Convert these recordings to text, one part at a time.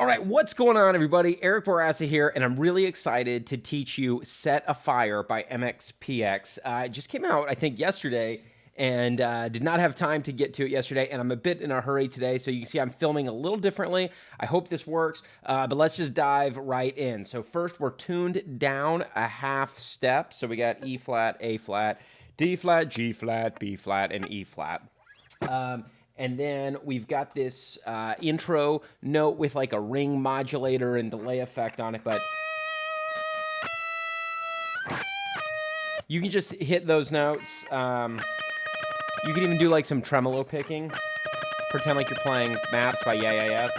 All right, what's going on, everybody? Eric Bourassa here, and I'm really excited to teach you Set a Fire by MXPX. It just came out, I think, yesterday, and did not have time to get to it yesterday, and I'm a bit in a hurry today, so you can see I'm filming a little differently. I hope this works, but let's just dive right in. So first, we're tuned down a half step, so we got E flat, A flat, D flat, G flat, B flat, and E flat. And then we've got this intro note with like a ring modulator and delay effect on it, but you can just hit those notes. You can even do like some tremolo picking. Pretend like you're playing Maps by Yeah Yeah Yes.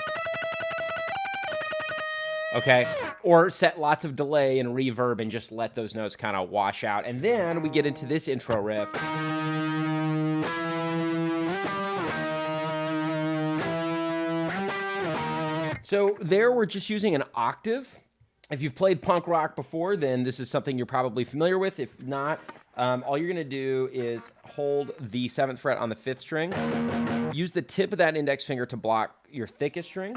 Okay, or set lots of delay and reverb and just let those notes kind of wash out. And then we get into this intro riff. So there we're just using an octave. If you've played punk rock before, then this is something you're probably familiar with. If not, all you're gonna do is hold the 7th fret on the 5th string. Use the tip of that index finger to block your thickest string.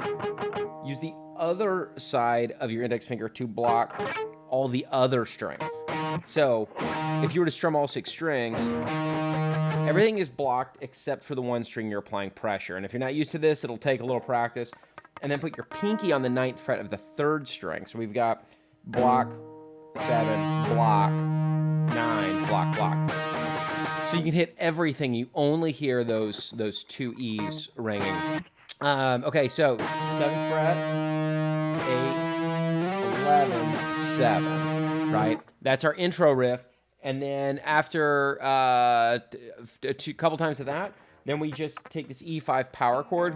Use the other side of your index finger to block all the other strings. So if you were to strum all 6 strings, everything is blocked except for the one string you're applying pressure. And if you're not used to this, it'll take a little practice. And then put your pinky on the 9th fret of the 3rd string. So we've got block, 7, block, 9, block, block. So you can hit everything. You only hear those 2 E's ringing. Okay, so 7th fret, 8, 11, 7, right? That's our intro riff. And then after a couple times of that, then we just take this E5 power chord,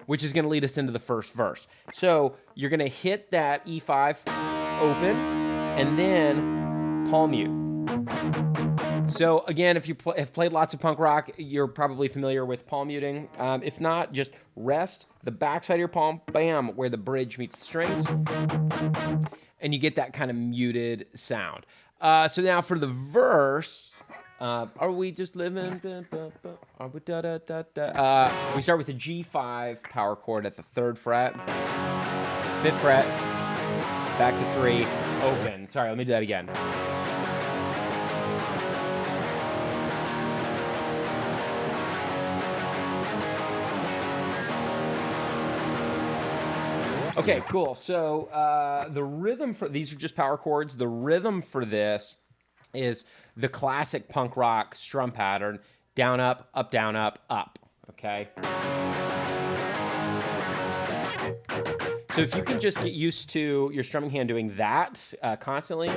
which is going to lead us into the first verse. So you're going to hit that E5 open and then palm mute. So again, if you have played lots of punk rock, you're probably familiar with palm muting. If not, just rest the backside of your palm, bam, where the bridge meets the strings, and you get that kind of muted sound. So now for the verse, are we just living? Are we da da da da? We start with a G5 power chord at the 3rd fret, 5th fret, back to 3, open. Sorry, let me do that again. Okay, cool. So the rhythm for these are just power chords. The rhythm for this is the classic punk rock strum pattern: down, up, down, up. Okay. So if you can just get used to your strumming hand doing that constantly,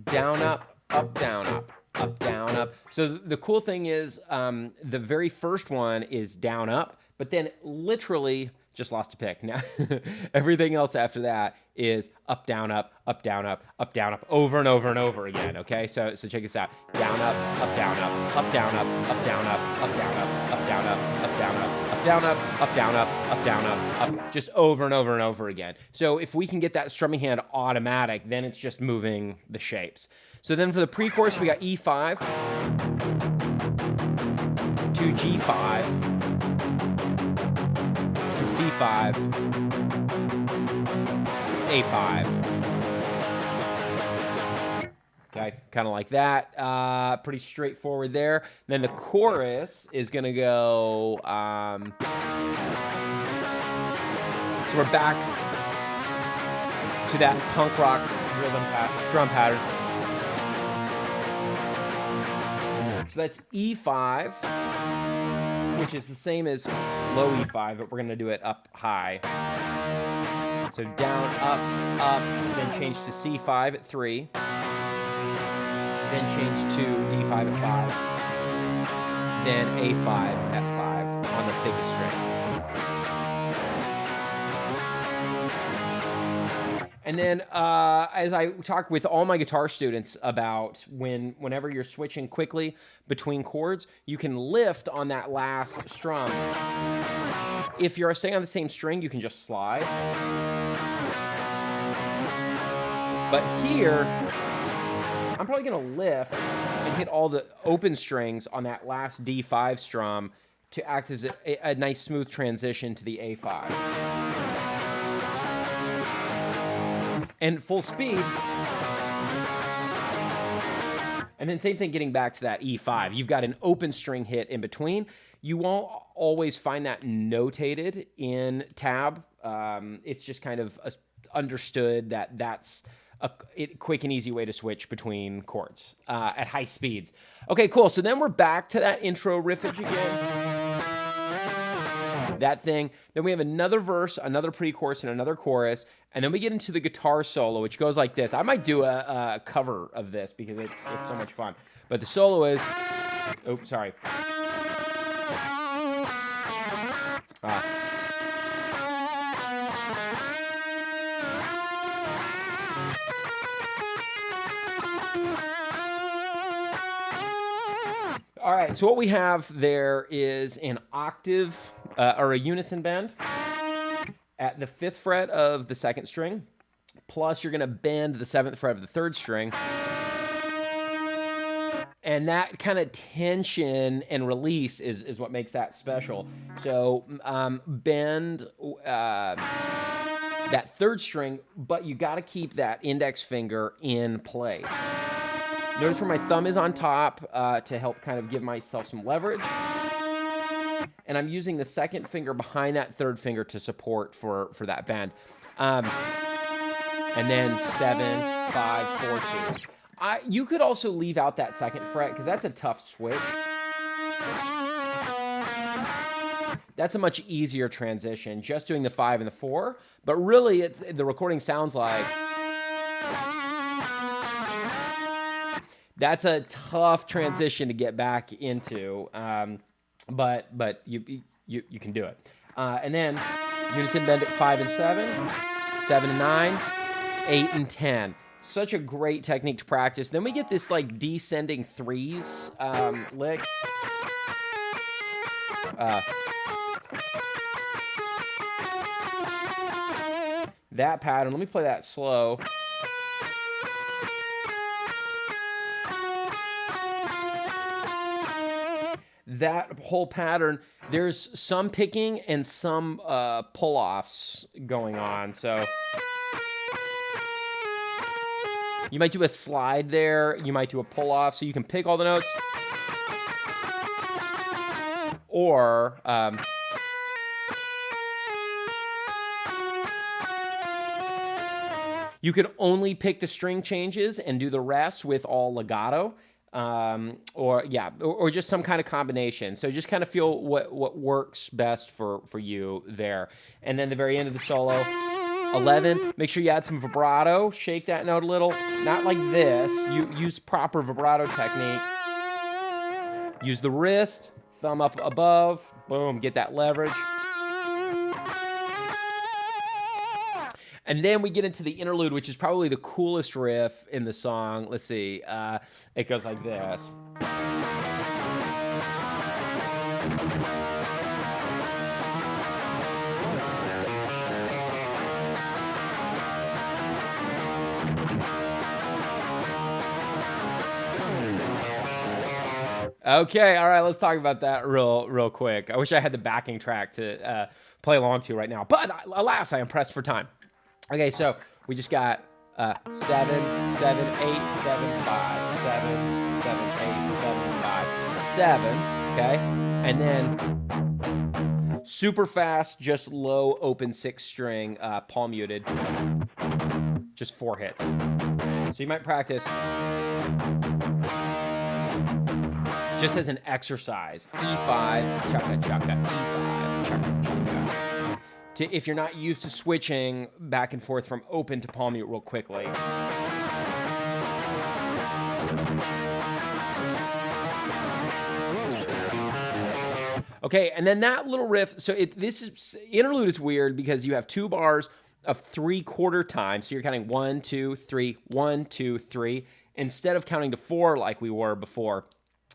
down, up, down, up, down, up. So the cool thing is the very first one is down, up, but then literally just lost a pick. Now, everything else after that is up, down, up, down, up, down, up, over and over and over again. Okay, so check this out: down, up, down, up, down, up, down, up, down, up, down, up, down, up, down, up, down, up, down, up, just over and over and over again. So if we can get that strumming hand automatic, then it's just moving the shapes. So then for the pre-chorus, we got E5 to G5. C5, A5. Okay, kind of like that. Pretty straightforward there. Then the chorus is going to go. So we're back to that punk rock rhythm strum pattern. So that's E5, which is the same as low E5, but we're going to do it up high. So down, up, then change to C5 at 3, then change to D5 at 5, then A5 at 5 on the thickest string. And then as I talk with all my guitar students about whenever you're switching quickly between chords, you can lift on that last strum. If you're staying on the same string, you can just slide. But here, I'm probably going to lift and hit all the open strings on that last D5 strum to act as a nice smooth transition to the A5. And full speed. And then same thing getting back to that E5. You've got an open string hit in between. You won't always find that notated in tab. It's just kind of understood that that's a quick and easy way to switch between chords at high speeds. Okay, cool. So then we're back to that intro riffage again. That thing. Then we have another verse, another pre-chorus, and another chorus. And then we get into the guitar solo, which goes like this. I might do a cover of this because it's so much fun. But the solo is... Oh, sorry. All right, so what we have there is an octave or a unison bend at the 5th fret of the 2nd string, plus you're going to bend the 7th fret of the 3rd string. And that kind of tension and release is what makes that special. So bend that 3rd string, but you got to keep that index finger in place. Notice where my thumb is on top to help kind of give myself some leverage. And I'm using the 2nd finger behind that 3rd finger to support for that bend. And then 7, 5, 4, 2. You could also leave out that 2nd fret because that's a tough switch. That's a much easier transition, just doing the 5 and the 4. But really, the recording sounds like... That's a tough transition to get back into, but you can do it. And then unison bend at 5 and 7, 7 and 9, 8 and 10. Such a great technique to practice. Then we get this like descending 3s lick. That pattern. Let me play that slow. That whole pattern, there's some picking and some pull-offs going on. So you might do a slide there. You might do a pull-off. So you can pick all the notes. Or... you could only pick the string changes and do the rest with all legato. Or just some kind of combination. So just kind of feel what works best for you there. And then the very end of the solo, 11, make sure you add some vibrato, shake that note a little, not like this. You use proper vibrato technique. Use the wrist, thumb up above, boom, get that leverage. And then we get into the interlude, which is probably the coolest riff in the song. Let's see. It goes like this. Okay, all right, let's talk about that real quick. I wish I had the backing track to play along to right now. But alas, I am pressed for time. Okay, so we just got 7, 7, 8, 7, 5, 7, 7, 8, 7, 5, 7, okay? And then super fast, just low open 6 string, palm muted, just 4 hits. So you might practice just as an exercise. E5, chukka, chukka, E5, chukka, chukka. If you're not used to switching back and forth from open to palm mute real quickly. Okay, and then that little riff, so interlude is weird because you have 2 bars of 3/4 time, so you're counting 1, 2, 3, 1, 2, 3, instead of counting to 4 like we were before.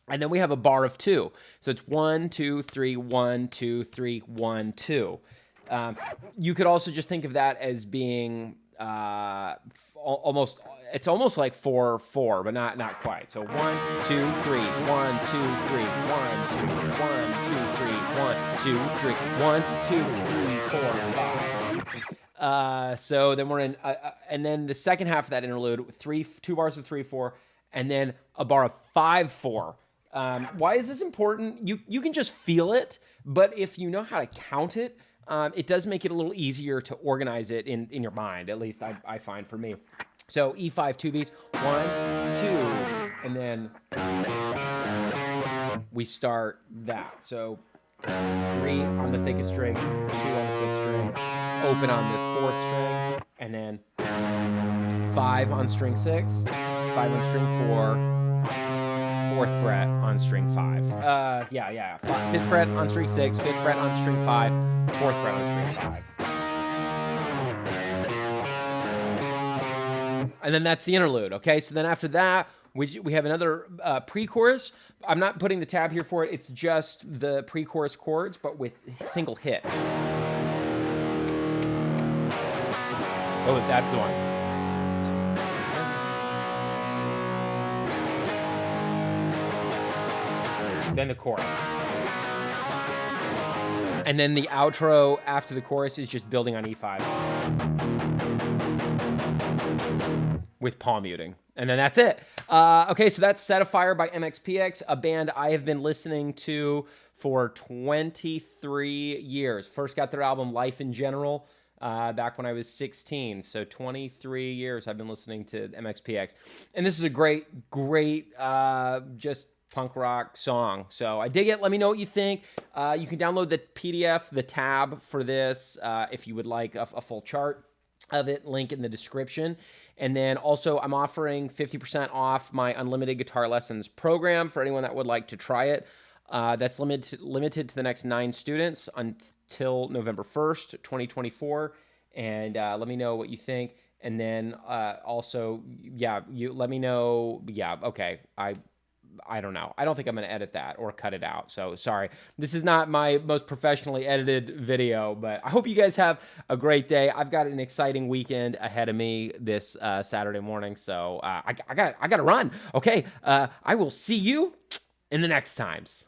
And then we have a bar of 2. So it's 1, 2, 3, 1, 2, 3, 1, 2. You could also just think of that as being almost like 4/4, but not quite. So 1, 2, 3, 1, 2, 3, 1, 2, 1, 2, 3, 2, 3. 1, 2, 3, 4, 5. So then we're in, and then the second half of that interlude, 2 bars of 3/4, and then a bar of 5/4. Why is this important? You can just feel it, but if you know how to count it, it does make it a little easier to organize it in your mind. At least I find for me. So E5 2 beats, 1, 2, and then we start that. So 3 on the thickest string, 2 on the 5th string, open on the 4th string, and then 5 on string 6, 5 on string 4, 4th fret on string 5. 5th fret on string 6, 5th fret on string 5, 4th fret on string 5. And then that's the interlude, okay? So then after that, we have another pre-chorus. I'm not putting the tab here for it. It's just the pre-chorus chords, but with single hits. Oh, that's the one. Then the chorus. And then the outro after the chorus is just building on E5 with palm muting. And then that's it. Okay, so that's Set a Fire by MXPX, a band I have been listening to for 23 years. First got their album Life in General back when I was 16. So 23 years I've been listening to MXPX. And this is a great, just punk rock song. So I dig it. Let me know what you think. You can download the PDF, the tab for this, if you would like a full chart of it, link in the description. And then also I'm offering 50% off my unlimited guitar lessons program for anyone that would like to try it. That's limited to the next 9 students until November 1st, 2024. And let me know what you think. And then also, you let me know. Okay. I don't know. I don't think I'm going to edit that or cut it out. So sorry. This is not my most professionally edited video, but I hope you guys have a great day. I've got an exciting weekend ahead of me this Saturday morning. So I got to run. Okay. I will see you in the next times.